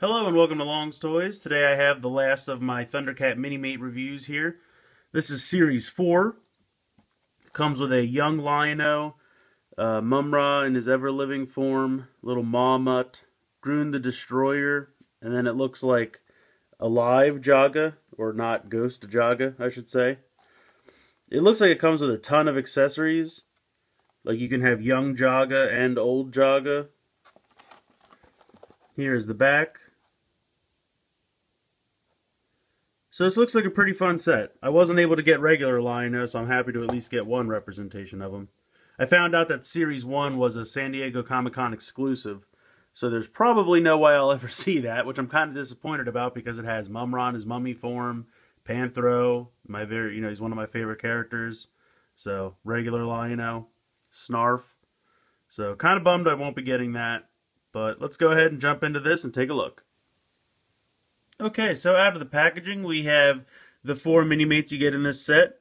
Hello and welcome to Long's Toys. Today I have the last of my Thundercat Minimate reviews here. This is Series 4. It comes with a young Liono, Mamutt in his ever-living form, little Mamutt, Grune the Destroyer, and then it looks like a live Jogger, or not Ghost Jogger, I should say. It looks like it comes with a ton of accessories. Like you can have young Jogger and old Jogger. Here's the back. So this looks like a pretty fun set. I wasn't able to get regular Liono, so I'm happy to at least get one representation of him. I found out that Series 1 was a San Diego Comic-Con exclusive, so there's probably no way I'll ever see that, which I'm kind of disappointed about because it has Mamutt in his mummy form, Panthro, he's one of my favorite characters. So regular Liono, Snarf. So kind of bummed I won't be getting that, but let's go ahead and jump into this and take a look. Okay, so out of the packaging, we have the 4 Minimates you get in this set.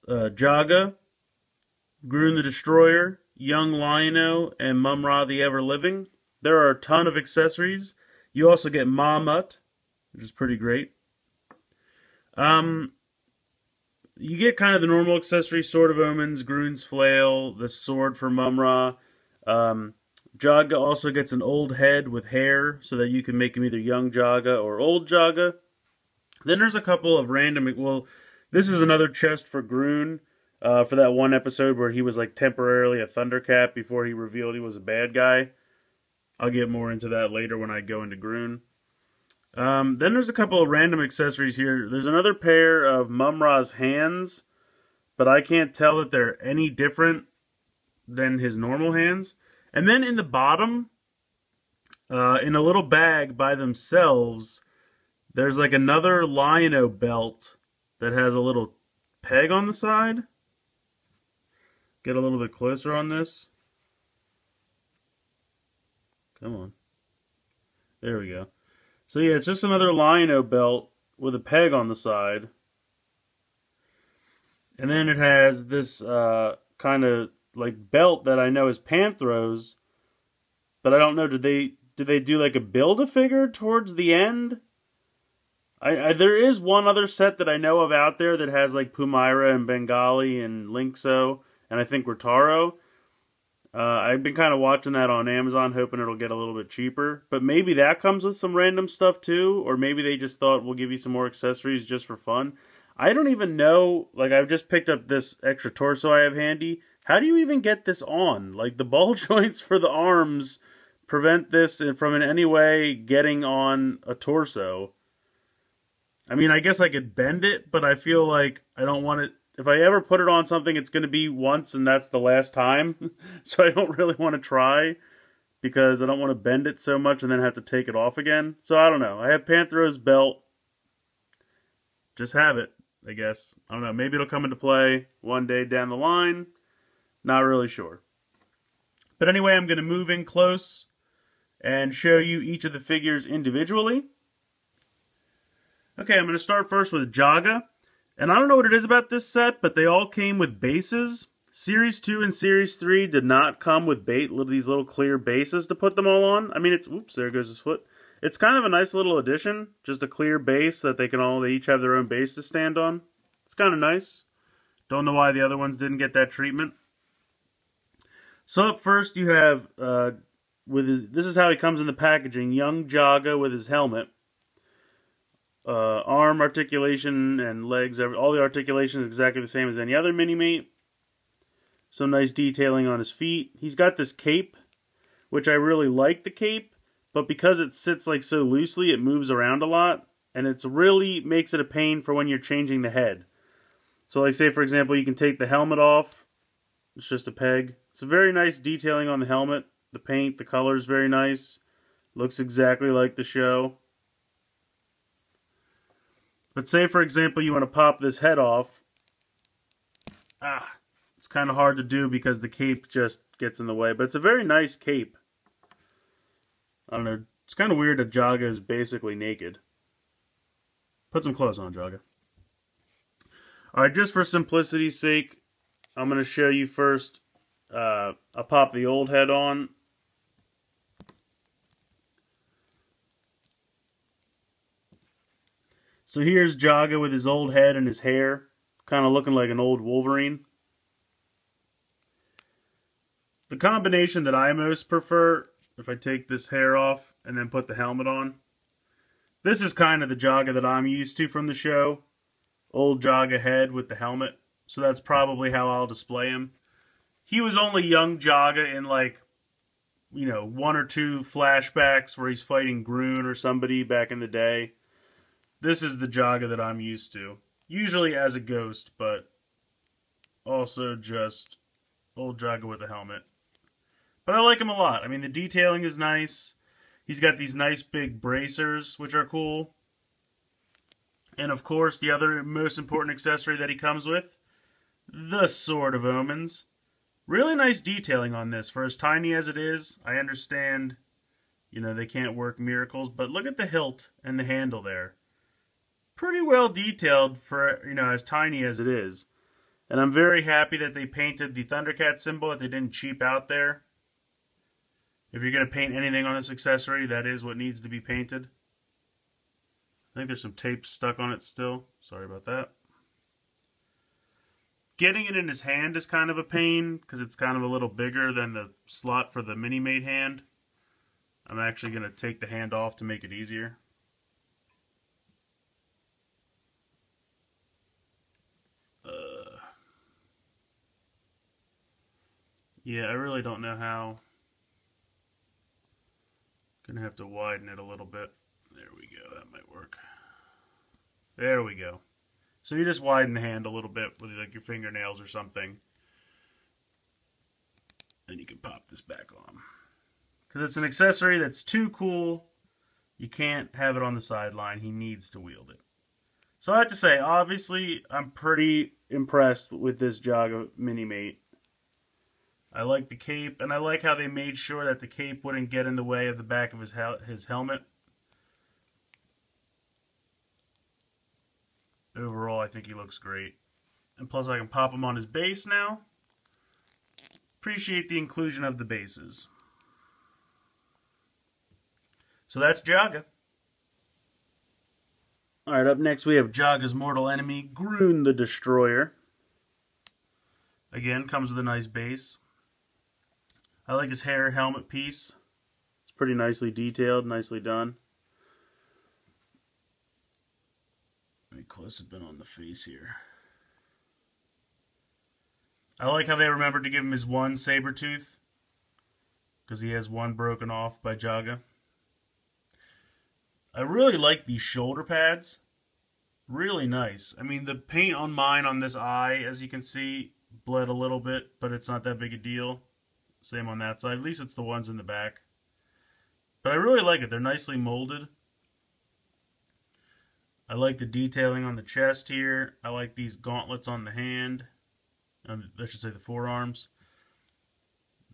Jogger, Grune the Destroyer, Young Liono, and Mamutt the Ever-Living. There are a ton of accessories. You also get Mamutt, which is pretty great. You get kind of the normal accessories, Sword of Omens, Grune's Flail, the sword for Mamutt. Jogger also gets an old head with hair so that you can make him either young Jogger or old Jogger. Then there's a couple of random... Well, this is another chest for Grune for that one episode where he was like temporarily a Thundercat before he revealed he was a bad guy. I'll get more into that later when I go into Grune. Then there's a couple of random accessories here. There's another pair of Mamutt's hands, but I can't tell that they're any different than his normal hands. And then in the bottom, in a little bag by themselves, there's like another Liono belt that has a little peg on the side. Get a little bit closer on this. Come on. There we go. So yeah, it's just another Liono belt with a peg on the side. And then it has this kind of like belt that I know is Panthro's, but I don't know, did they do like a Build-A-Figure towards the end? There is one other set that I know of out there that has like Pumaira and Bengali and Linkso and I think Rotaro. I've been kind of watching that on Amazon, hoping it'll get a little bit cheaper, but maybe that comes with some random stuff too, or maybe they just thought we'll give you some more accessories just for fun. I don't even know, like I've just picked up this extra torso I have handy. How do you even get this on? Like the ball joints for the arms prevent this from in any way getting on a torso. I mean, I guess I could bend it, but I feel like I don't want it. If I ever put it on something, it's going to be once and that's the last time. So I don't really want to try because I don't want to bend it so much and then have to take it off again. So I don't know. I have Panthro's belt. Just have it, I guess. I don't know. Maybe it'll come into play one day down the line. Not really sure. But anyway, I'm going to move in close and show you each of the figures individually. Okay, I'm going to start first with Jogger. And I don't know what it is about this set, but they all came with bases. Series 2 and Series 3 did not come with these little clear bases to put them all on. I mean, oops, there goes his foot. It's kind of a nice little addition. Just a clear base that they each have their own base to stand on. It's kind of nice. Don't know why the other ones didn't get that treatment. So up first you have, this is how he comes in the packaging, young Jogger with his helmet. Arm articulation and legs, all the articulation is exactly the same as any other Minimate. Some nice detailing on his feet. He's got this cape, which I really like the cape, but because it sits like so loosely, it moves around a lot, and it really makes it a pain for when you're changing the head. So like say for example, you can take the helmet off. It's just a peg. It's a very nice detailing on the helmet. The paint, the color is very nice. Looks exactly like the show. But say, for example, you want to pop this head off. It's kind of hard to do because the cape just gets in the way. But it's a very nice cape. I don't know. It's kind of weird that Jogger is basically naked. Put some clothes on, Jogger. Alright, just for simplicity's sake, I'm going to show you first. I'll pop the old head on. So here's Jogger with his old head and his hair, kind of looking like an old Wolverine. The combination that I most prefer, if I take this hair off and then put the helmet on, this is kind of the Jogger that I'm used to from the show. Old Jogger head with the helmet. So that's probably how I'll display him. He was only young Jogger in like, you know, 1 or 2 flashbacks where he's fighting Grune or somebody back in the day. This is the Jogger that I'm used to. Usually as a ghost, but also just old Jogger with a helmet. But I like him a lot. I mean, the detailing is nice. He's got these nice big bracers, which are cool. And of course, the other most important accessory that he comes with, the Sword of Omens. Really nice detailing on this. For as tiny as it is, I understand, you know, they can't work miracles, but look at the hilt and the handle there. Pretty well detailed for, you know, as tiny as it is. And I'm very happy that they painted the Thundercats symbol, that they didn't cheap out there. If you're going to paint anything on this accessory, that is what needs to be painted. I think there's some tape stuck on it still. Sorry about that. Getting it in his hand is kind of a pain, because it's kind of a little bigger than the slot for the Minimate hand. I'm actually going to take the hand off to make it easier. Yeah, I really don't know how. Gonna have to widen it a little bit. There we go, that might work. There we go. So you just widen the hand a little bit with like your fingernails or something. Then you can pop this back on. Because it's an accessory that's too cool. You can't have it on the sideline. He needs to wield it. So I have to say, obviously, I'm pretty impressed with this Jogger Minimate. I like the cape, and I like how they made sure that the cape wouldn't get in the way of the back of his helmet. Overall, I think he looks great. And plus, I can pop him on his base now. Appreciate the inclusion of the bases. So that's Jogger. Alright, up next we have Jogger's mortal enemy, Grune the Destroyer. Again, comes with a nice base. I like his hair helmet piece. It's pretty nicely detailed, nicely done. Let me close up in on the face here. I like how they remembered to give him his one saber tooth, because he has one broken off by Jogger. I really like these shoulder pads. Really nice. I mean, the paint on mine on this eye, as you can see, bled a little bit, but it's not that big a deal. Same on that side. At least it's the ones in the back. But I really like it. They're nicely molded. I like the detailing on the chest here. I like these gauntlets on the hand. I should say the forearms.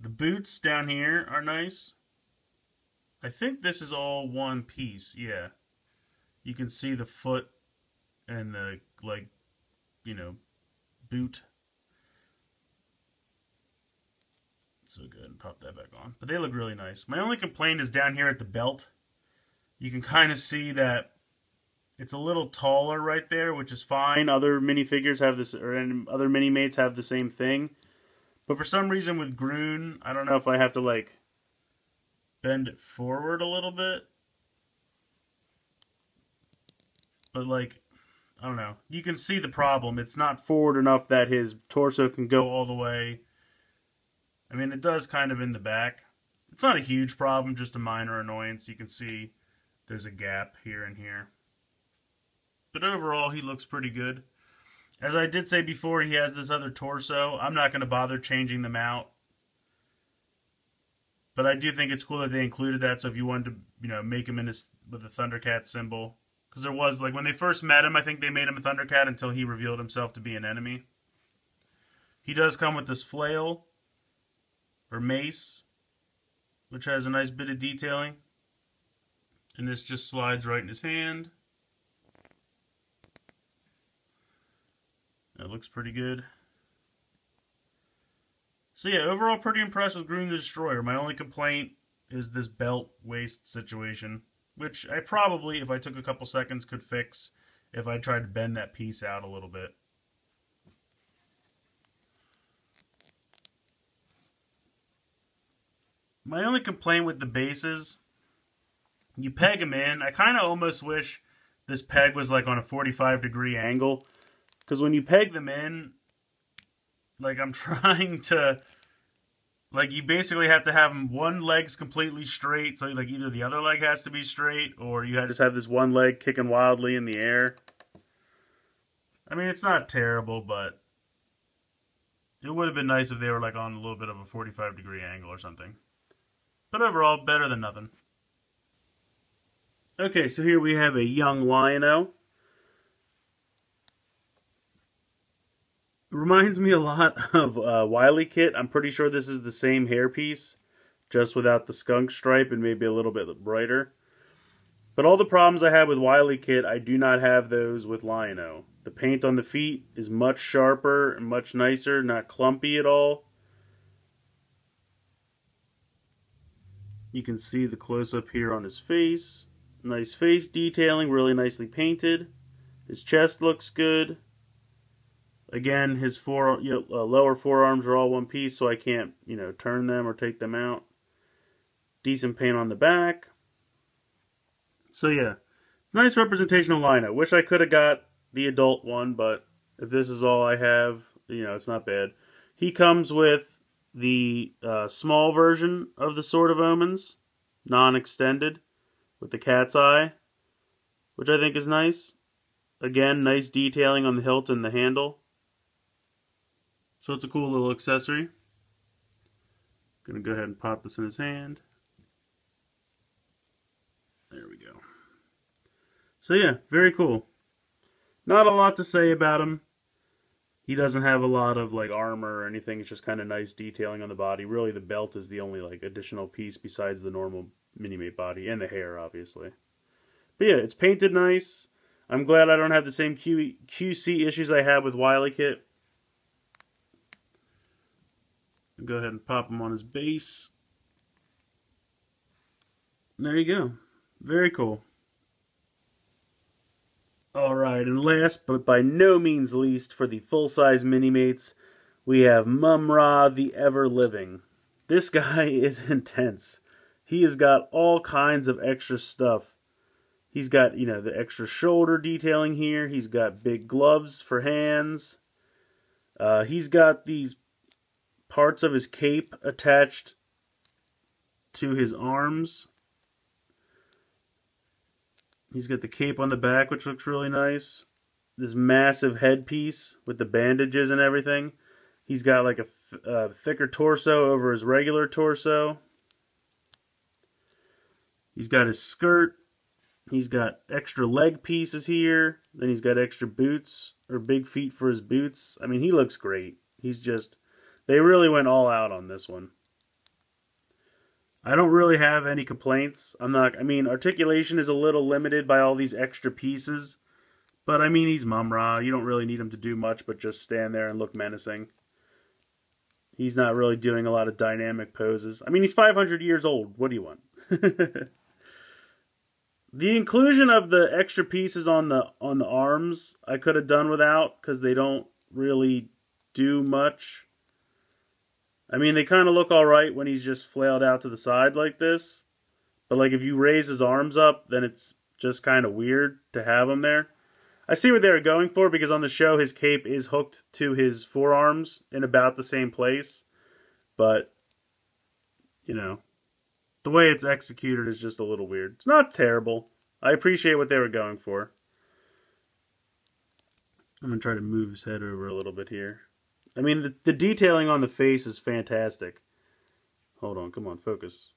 The boots down here are nice. I think this is all one piece. Yeah. You can see the foot and the, like, you know, boot. So go ahead and pop that back on. But they look really nice. My only complaint is down here at the belt. You can kind of see that it's a little taller right there, which is fine. Other minifigures have this, or other Minimates have the same thing. But for some reason with Grune, I don't know if I have to like bend it forward a little bit. But like, I don't know. You can see the problem. It's not forward enough that his torso can go all the way. I mean, it does kind of in the back. It's not a huge problem, just a minor annoyance. You can see there's a gap here and here. But overall, he looks pretty good. As I did say before, he has this other torso. I'm not going to bother changing them out. But I do think it's cool that they included that. So if you wanted to, you know, make him in with the Thundercat symbol. Because there was, like, when they first met him, I think they made him a Thundercat until he revealed himself to be an enemy. He does come with this flail, or mace, which has a nice bit of detailing. And this just slides right in his hand. That looks pretty good. So yeah, overall pretty impressed with Grune the Destroyer. My only complaint is this belt waist situation, which I probably, if I took a couple seconds, could fix if I tried to bend that piece out a little bit. My only complaint with the bases, you peg them in. I kind of almost wish this peg was like on a 45-degree angle, because when you peg them in, like I'm trying to, like you basically have to have them, one leg's completely straight, so like either the other leg has to be straight, or you just have this one leg kicking wildly in the air. I mean, it's not terrible, but it would have been nice if they were like on a little bit of a 45-degree angle or something. But overall, better than nothing. Okay, so here we have a young Liono. Reminds me a lot of Wily Kit. I'm pretty sure this is the same hairpiece, just without the skunk stripe and maybe a little bit brighter. But all the problems I have with Wily Kit, I do not have those with Liono. The paint on the feet is much sharper and much nicer, not clumpy at all. You can see the close-up here on his face. Nice face detailing, really nicely painted. His chest looks good. Again, his lower forearms are all one piece, so I can't, turn them or take them out. Decent paint on the back. So yeah, nice representation of Liono. Wish I could have got the adult one, but if this is all I have, it's not bad. He comes with the small version of the Sword of Omens, non-extended, with the cat's eye, which I think is nice. Again, nice detailing on the hilt and the handle. So it's a cool little accessory. Gonna go ahead and pop this in his hand. There we go. So yeah, very cool. Not a lot to say about him. He doesn't have a lot of like armor or anything. It's just kind of nice detailing on the body. Really, the belt is the only like additional piece besides the normal Minimate body, and the hair, obviously. But yeah, it's painted nice. I'm glad I don't have the same QC issues I had with Wily Kit. Go ahead and pop him on his base. There you go. Very cool. Alright, and last but by no means least, for the full-size Minimates, we have Mamutt the Ever-Living. This guy is intense. He has got all kinds of extra stuff. He's got, the extra shoulder detailing here. He's got big gloves for hands. He's got these parts of his cape attached to his arms. He's got the cape on the back, which looks really nice. This massive headpiece with the bandages and everything. He's got like a thicker torso over his regular torso. He's got his skirt. He's got extra leg pieces here. Then he's got extra boots, or big feet for his boots. I mean, he looks great. They really went all out on this one. I don't really have any complaints. Articulation is a little limited by all these extra pieces. But, he's Mamutt. You don't really need him to do much but just stand there and look menacing. He's not really doing a lot of dynamic poses. He's 500 years old. What do you want? The inclusion of the extra pieces on the arms, I could have done without, because they don't really do much. They kind of look alright when he's just flailed out to the side like this. But like if you raise his arms up, then it's just kind of weird to have him there. I see what they were going for, because on the show his cape is hooked to his forearms in about the same place. But, the way it's executed is just a little weird. It's not terrible. I appreciate what they were going for. I'm going to try to move his head over a little bit here. The detailing on the face is fantastic. Hold on, come on, focus.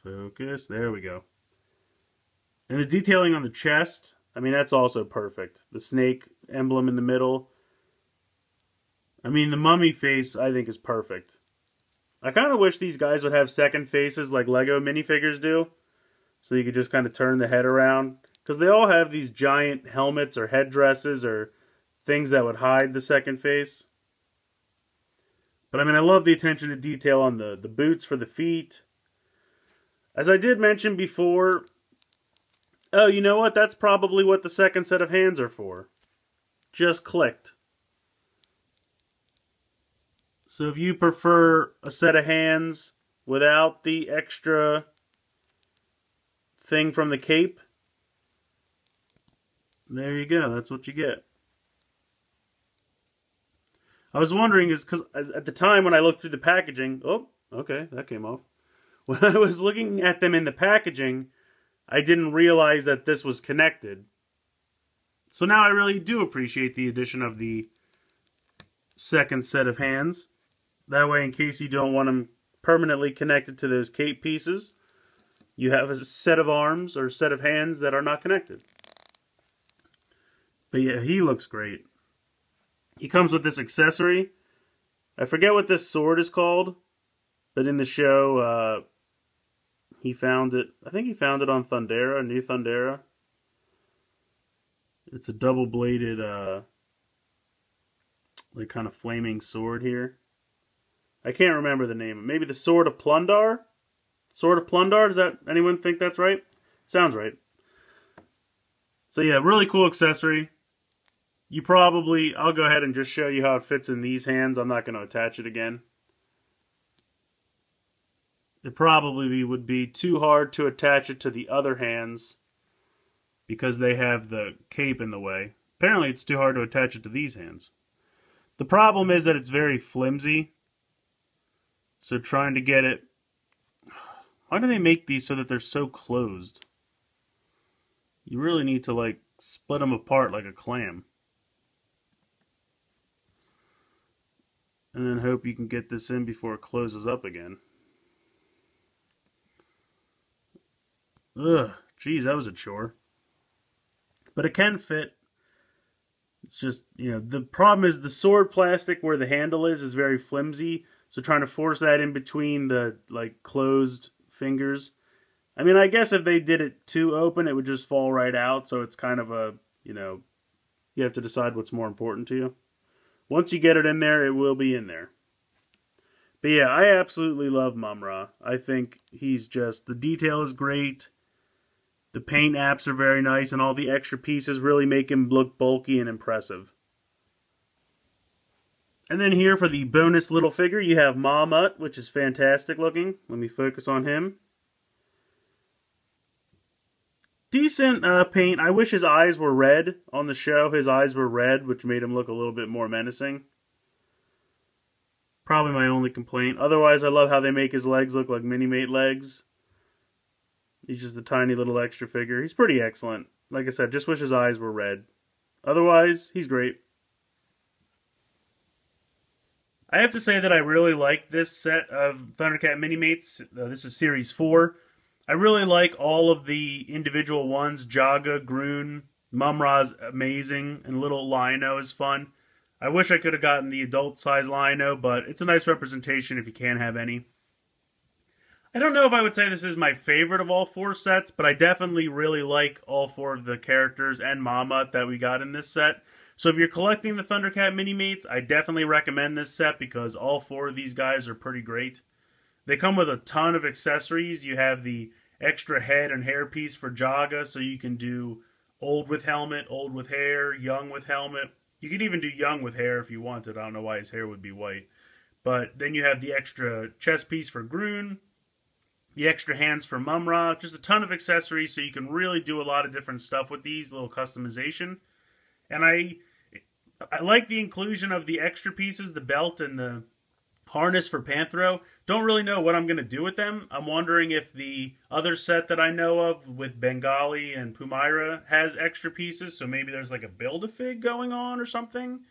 Focus, there we go. And the detailing on the chest, that's also perfect. The snake emblem in the middle. The mummy face, I think, is perfect. I kind of wish these guys would have second faces like Lego minifigures do. So you could just kind of turn the head around. Because they all have these giant helmets or headdresses or things that would hide the second face. But I love the attention to detail on the boots for the feet. As I did mention before, Oh, you know what? That's probably what the second set of hands are for. Just clicked. So if you prefer a set of hands without the extra thing from the cape, there you go. That's what you get. I was wondering, is because at the time when I looked through the packaging, oh, okay, that came off. When I was looking at them in the packaging, I didn't realize that this was connected. So now I really do appreciate the addition of the second set of hands. That way, in case you don't want them permanently connected to those cape pieces, you have a set of arms or a set of hands that are not connected. But yeah, he looks great. He comes with this accessory. I forget what this sword is called, but in the show, he found it. I think he found it on Thundera, New Thundera. It's a double-bladed, like kind of flaming sword here. I can't remember the name. Maybe the Sword of Plundar? Sword of Plundar? Does that anyone think that's right? Sounds right. So yeah, really cool accessory. You probably, I'll go ahead and just show you how it fits in these hands. I'm not going to attach it again. It probably would be too hard to attach it to the other hands because they have the cape in the way. Apparently it's too hard to attach it to these hands. The problem is that it's very flimsy. So trying to get it... Why do they make these so that they're so closed? You really need to like split them apart like a clam. And then hope you can get this in before it closes up again. Ugh, geez, that was a chore. But it can fit. It's just, you know, the problem is the sword plastic where the handle is very flimsy. So trying to force that in between the, like, closed fingers. I mean, I guess if they did it too open, it would just fall right out. So it's kind of a, you know, you have to decide what's more important to you. Once you get it in there, it will be in there. But yeah, I absolutely love Mumm-Ra. I think he's just, the detail is great. The paint apps are very nice, and all the extra pieces really make him look bulky and impressive. And then here for the bonus little figure, you have Mamutt, which is fantastic looking. Let me focus on him. Decent paint. I wish his eyes were red on the show. His eyes were red, which made him look a little bit more menacing. Probably my only complaint. Otherwise, I love how they make his legs look like Minimate legs. He's just a tiny little extra figure. He's pretty excellent. Like I said, just wish his eyes were red. Otherwise, he's great. I have to say that I really like this set of Thundercat Minimates. This is Series 4. I really like all of the individual ones. Jogger, Grune, Mumm-Ra's amazing, and little Liono is fun. I wish I could have gotten the adult size Liono, but it's a nice representation if you can have any. I don't know if I would say this is my favorite of all four sets, but I definitely really like all four of the characters and Mamutt that we got in this set. So if you're collecting the Thundercat Minimates, I definitely recommend this set because all four of these guys are pretty great. They come with a ton of accessories. You have the extra head and hair piece for Jogger, so you can do old with helmet, old with hair, young with helmet. You could even do young with hair if you wanted. I don't know why his hair would be white. But then you have the extra chest piece for Grune, the extra hands for Mumm-Ra, just a ton of accessories, so you can really do a lot of different stuff with these, little customization. And I like the inclusion of the extra pieces, the belt and the harness for Panthro. Don't really know what I'm going to do with them. I'm wondering if the other set that I know of with Bengali and Pumaira has extra pieces, so maybe there's like a Build-A-Fig going on or something.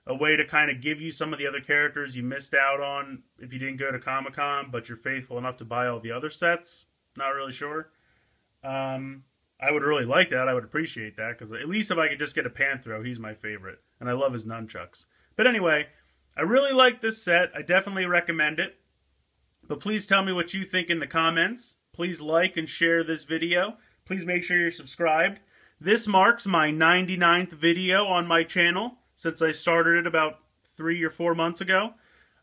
A way to kind of give you some of the other characters you missed out on if you didn't go to Comic-Con, but you're faithful enough to buy all the other sets. Not really sure. I would really like that. I would appreciate that, because at least if I could just get a Panthro, he's my favorite. And I love his nunchucks. But anyway, I really like this set. I definitely recommend it. But please tell me what you think in the comments. Please like and share this video. Please make sure you're subscribed. This marks my 99th video on my channel since I started it about 3 or 4 months ago.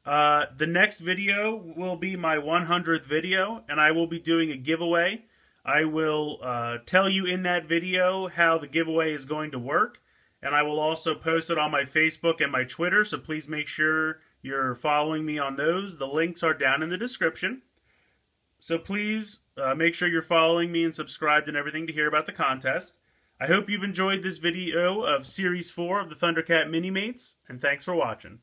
The next video will be my 100th video, and I will be doing a giveaway I will tell you in that video how the giveaway is going to work, and I will also post it on my Facebook and my Twitter, so please make sure you're following me on those. The links are down in the description. So please make sure you're following me and subscribed and everything to hear about the contest. I hope you've enjoyed this video of Series 4 of the Thundercat Minimates, and thanks for watching.